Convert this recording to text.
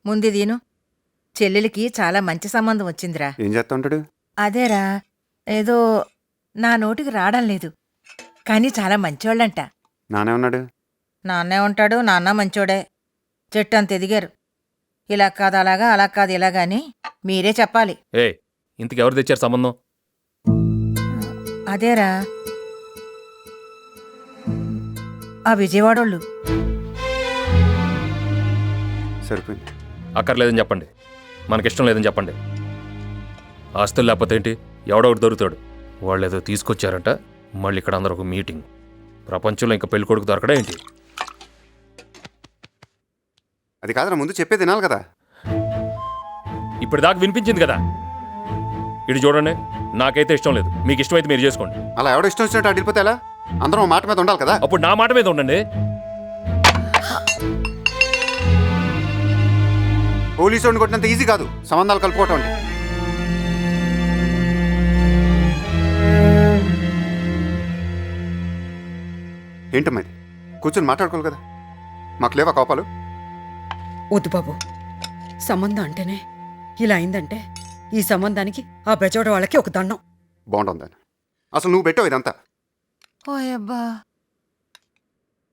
ముందు దీను. చెల్లెలికి చాలా మంచి సంబంధం వచ్చిందిరా. ఏం చేస్తా ఉంటాడు? అదేరా, ఏదో నా నోటికి రావడం లేదు, కానీ చాలా మంచోళ్ళంట. నానే ఉన్నాడు. నాన్నే ఉంటాడు, నాన్న మంచోడే. చెట్టు అంత ఎదిగారు. ఇలా కాదు అలాగా, అలా కాదు ఇలాగా అని మీరే చెప్పాలి. ఏ ఇంతకు ఎవరు తెచ్చారు సంబంధం? అదేరా, ఆ విజయవాడోళ్ళు. సరిపోయింది. అక్కర్లేదని చెప్పండి, మనకిష్టం లేదని చెప్పండి. ఆస్తులు లేకపోతే ఏంటి, ఎవడో ఒకటి దొరుకుతాడు. వాళ్ళు ఏదో తీసుకొచ్చారంట, మళ్ళీ ఇక్కడ అందరూ ఒక మీటింగ్. ప్రపంచంలో ఇంకా పెళ్లి కొడుకు దొరకడా ఏంటి? అది కాదురా, ముందు చెప్పేది వినాలి కదా. ఇప్పుడు దాకా వినిపించింది కదా. ఇటు చూడండి, నాకైతే ఇష్టం లేదు. మీకు ఇష్టమైతే మీరు చేసుకోండి. అలా ఎవడో ఇష్టం వచ్చినట్టు అడిగిపోతే ఎలా? అందరం మాట మీద ఉండాలి కదా. అప్పుడు నా మాట మీద ఉండండి. పోలీసు వాడిని కొట్టినంత ఈజీ కాదు సంబంధాలు కలుపుకోవటం అంటే. ఏంటమ్మా ఇది? కూర్చొని మాట్లాడుకోవాలి కదా. మాకు లేవా కోపాలు? వద్దు బాబు, సంబంధం అంటేనే ఇలా అయిందంటే ఈ సంబంధానికి ఆ బెజోడ వాళ్ళకి ఒక దండం. బాగుంటుందని అసలు నువ్వు పెట్టావు ఇదంతా. ఓయబ్బా.